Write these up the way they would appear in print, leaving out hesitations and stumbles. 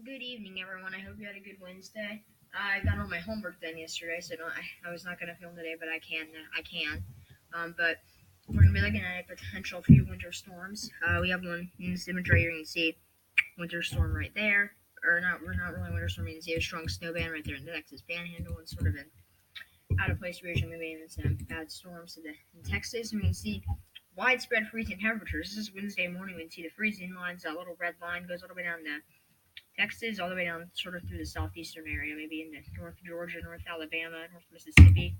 Good evening, everyone. I hope you had a good Wednesday. I got all my homework done yesterday, so I was not going to film today, but I can. I can. But we're going to be looking at a potential few winter storms. We have one in this image right here. You can see winter storm right there. Or not, we're not really winter storm. You can see a strong snow band right there in the Texas Panhandle and sort of an out of place region, maybe even some bad storms in Texas. And we can see widespread freezing temperatures. This is Wednesday morning. We can see the freezing lines. That little red line goes all the way down to Texas, all the way down sort of through the southeastern area, maybe into North Georgia, North Alabama, North Mississippi.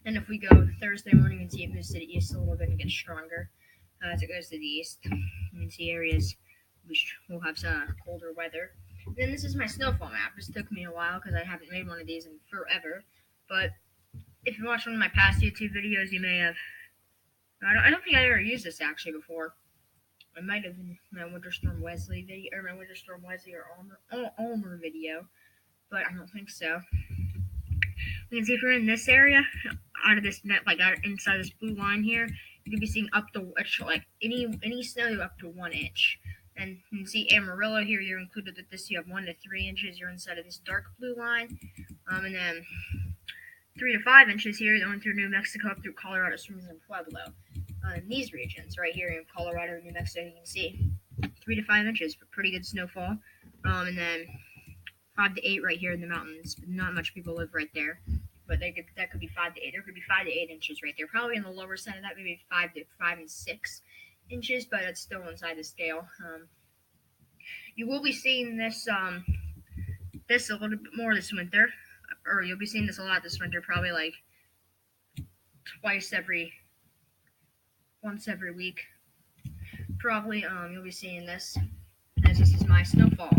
And if we go Thursday morning, we can see it moves to the east a little bit and gets stronger as it goes to the east. You can see areas which will have some colder weather. And then this is my snowfall map. This took me a while because I haven't made one of these in forever. But if you watched one of my past YouTube videos, you may have. I don't think I ever used this actually before. I might have in my Winter Storm Wesley video, or my Winter Storm Wesley or Almer video, but I don't think so. You can see if you're in this area, out of this net, like out inside this blue line here, you can be seeing up to like any snow up to 1 inch. And you can see Amarillo here. You're included with this. You have 1 to 3 inches. You're inside of this dark blue line, and then 3 to 5 inches here, going through New Mexico up through Colorado Springs and Pueblo. In these regions right here in Colorado and New Mexico, you can see 3 to 5 inches, pretty good snowfall. And then 5 to 8 right here in the mountains. Not much people live right there, but that could be 5 to 8. There could be 5 to 8 inches right there. Probably on the lower side of that, maybe 5 to 6 inches, but it's still inside the scale. You will be seeing this this a little bit more this winter, or you'll be seeing this a lot this winter. Probably like once every week. Probably you'll be seeing this, as this is my snowfall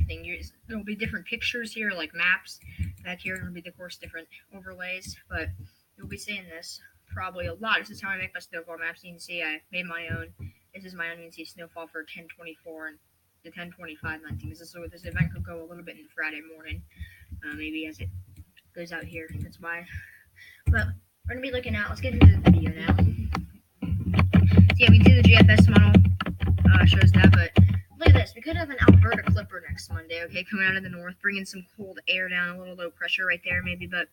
thing. There'll be different pictures here, like maps back here. There'll be, of course, different overlays, but you'll be seeing this probably a lot. This is how I make my snowfall maps. You can see I made my own. This is my own. You can see snowfall for 1024 and the 1025 19. So this event could go a little bit into Friday morning, maybe as it goes out here. That's why. But we're gonna be looking at. Let's get into the video now. So yeah, we can see the GFS model shows that, but look at this. We could have an Alberta Clipper next Monday, okay, coming out of the north, bringing some cold air down, a little low pressure right there maybe, but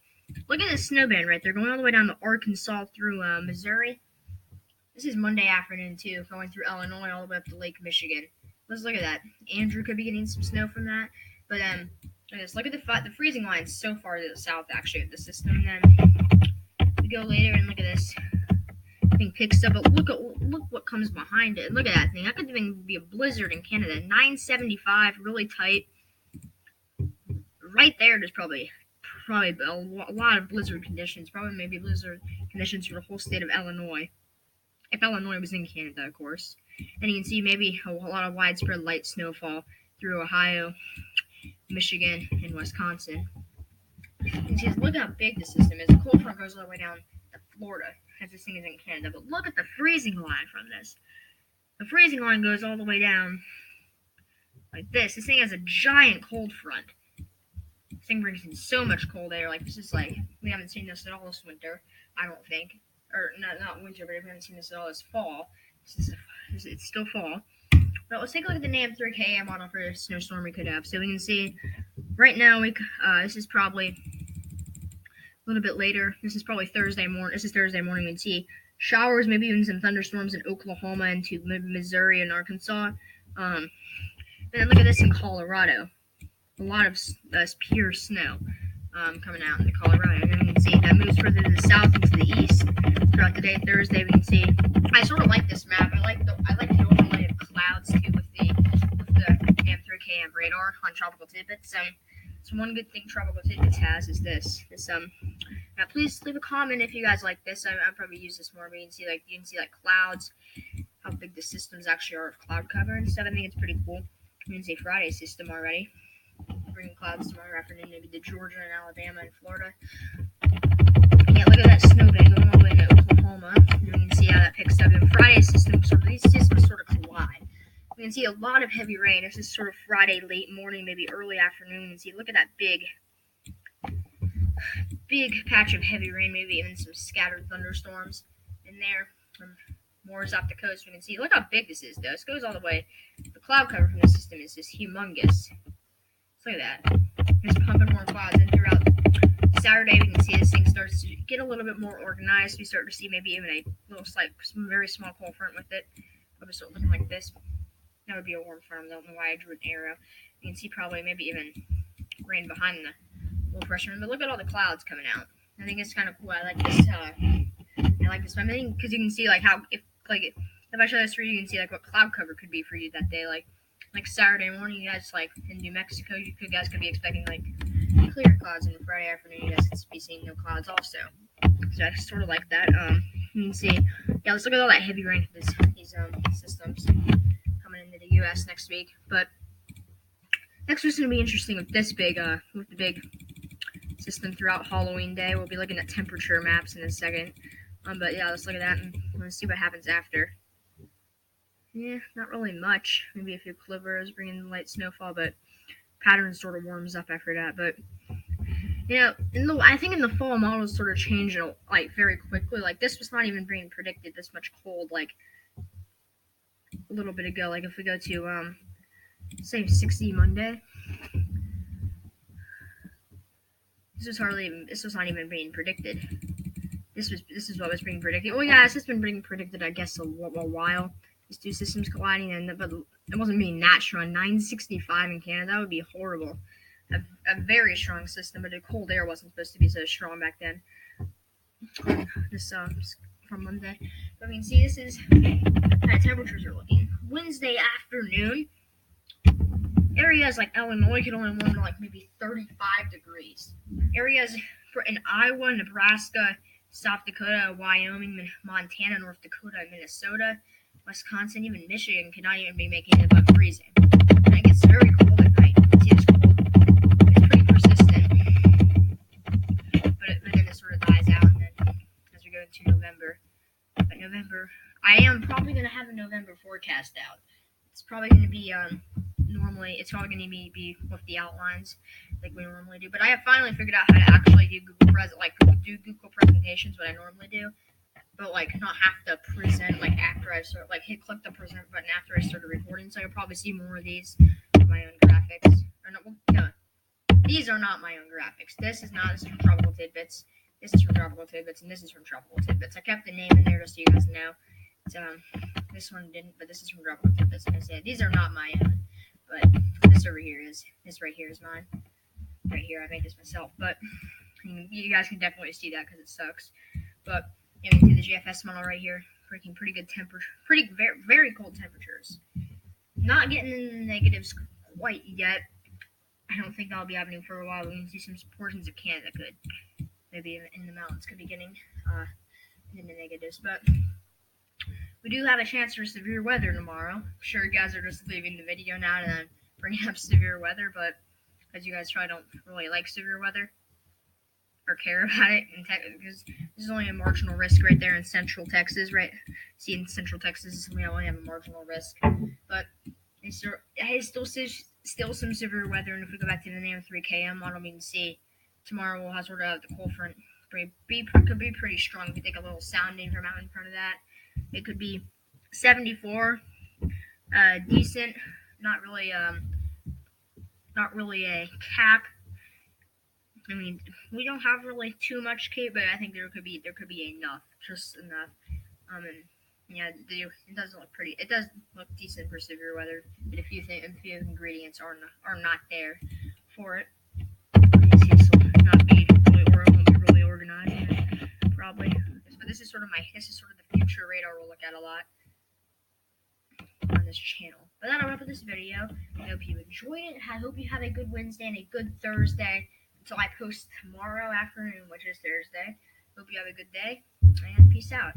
look at this snowband right there, going all the way down to Arkansas through Missouri. This is Monday afternoon, too, going through Illinois all the way up to Lake Michigan. Let's look at that. Andrew could be getting some snow from that, but look at this. Look at the freezing lines so far to the south, actually, of the system. Then we go later and look at this. Thing picks up, but look what comes behind it. Look at that thing. That could even be a blizzard in Canada. 975, really tight. Right there, there's probably a lot of blizzard conditions. Probably maybe blizzard conditions for the whole state of Illinois, if Illinois was in Canada, of course. And you can see maybe a lot of widespread light snowfall through Ohio, Michigan, and Wisconsin. You can see, look how big the system is. The cold front goes all the way down to Florida, as this thing is in Canada. But look at the freezing line from this. The freezing line goes all the way down like this. This thing has a giant cold front. This thing brings in so much cold air. Like, this is like, we haven't seen this at all this winter, I don't think. Or, not winter, but we haven't seen this at all this fall. It's still fall. But let's take a look at the NAM 3KA model for a snowstorm we could have. So we can see right now, this is probably a little bit later. This is probably Thursday morning. This is Thursday morning. We can see showers, maybe even some thunderstorms in Oklahoma and to Missouri and Arkansas. And then look at this in Colorado. A lot of pure snow coming out in Colorado. And then we can see that moves further to the south and to the east throughout the day. Thursday, we can see. I sort of like this map. I like the overlay of clouds too with the NAM3KM radar on Tropical Tidbits. So one good thing Tropical Tidbits has is this. Now please leave a comment if you guys like this. I'll probably use this more, but you can see clouds, how big the systems actually are of cloud cover and stuff. I think it's pretty cool. You can see Friday's system already. Bringing clouds tomorrow afternoon, maybe to Georgia and Alabama and Florida. Yeah, look at that snowbank going all the way to Oklahoma. And you can see how that picks up. And Friday's system, these systems sort of collide. We can see a lot of heavy rain. This is sort of Friday late morning, maybe early afternoon. And see, look at that big patch of heavy rain, maybe even some scattered thunderstorms in there. moors off the coast. We can see, look how big this is, though. This goes all the way. The cloud cover from the system is just humongous. Look at that. It's pumping more clouds in throughout Saturday. We can see this thing starts to get a little bit more organized. We start to see maybe even a little slight, very small cold front with it. It'll start looking like this. That would be a warm front. I don't know why I drew an arrow. You can see probably maybe even rain behind the low pressure. But look at all the clouds coming out. I think it's kind of cool. I like this. I like this one. I think because you can see like how if I show this for you, you can see like what cloud cover could be for you that day. Like Saturday morning, you guys like in New Mexico, you guys could be expecting like clear clouds, and Friday afternoon, you guys could be seeing no clouds also. So I sort of like that. You can see, yeah. Let's look at all that heavy rain for these systems coming into the U.S. next week. But next week's gonna be interesting with this big with the big system throughout Halloween Day. We'll be looking at temperature maps in a second. But yeah, let's look at that and let's see what happens after. Yeah, not really much. Maybe a few clippers bringing light snowfall, but pattern sort of warms up after that. But you know, I think in the fall models sort of change like very quickly. Like this was not even being predicted this much cold like a little bit ago. Like if we go to say 60 Monday, this was not even being predicted. This is what was being predicted. Well, yeah, this has been being predicted, I guess, a while. These two systems colliding, but it wasn't being that strong. 965 in Canada, that would be horrible. A very strong system, but the cold air wasn't supposed to be so strong back then. This from Monday. But I mean, see, this is how temperatures are looking. Wednesday afternoon, areas like Illinois could only warm to like maybe 35 degrees. Areas in Iowa, Nebraska, South Dakota, Wyoming, Montana, North Dakota, Minnesota, Wisconsin, even Michigan could not even be making it above freezing. And it gets very cold at night. See, it's cold. It's pretty persistent. But then it sort of dies out and then as we go into November. But November, I am probably going to have a November forecast out. It's probably going to be it's probably going to be with the outlines like we normally do. But I have finally figured out how to actually do Google presentations, what I normally do. But like not have to present like after I start click the present button after I started recording. So you'll probably see more of these my own graphics. No, these are not my own graphics. This is from Tropical Tidbits. This is from Tropical Tidbits, and this is from Tropical Tidbits. I kept the name in there just so you guys know. This one didn't, but this is from Tropical Tidbits. And I said these are not my own, but this right here is mine. Right here, I made this myself. But you guys can definitely see that because it sucks. But you can see the GFS model right here, breaking pretty good temperature, very, very cold temperatures. Not getting in the negatives quite yet. I don't think that'll be happening for a while. We can see some portions of Canada could, maybe in the mountains, could be getting in the negatives. But we do have a chance for severe weather tomorrow. I'm sure you guys are just leaving the video now and then bringing up severe weather, but because you guys probably don't really like severe weather or care about it, because this is only a marginal risk right there in Central Texas, right? See, in Central Texas, we only have a marginal risk, but it's still some severe weather. And if we go back to the NAM 3KM model, we can see tomorrow we'll have sort of the cold front could be pretty strong. If you take a little sounding from out in front of that, it could be 74, decent, not really a cap. I mean, we don't have really too much cape, but I think there could be enough, just enough. And yeah, it does look pretty. It does look decent for severe weather, but a few ingredients are not there for it. This will not be really organized, probably. But this is sort of the future radar we'll look at a lot on this channel. But that'll wrap up this video. I hope you enjoyed it. I hope you have a good Wednesday and a good Thursday until I post tomorrow afternoon, which is Thursday. Hope you have a good day, and peace out.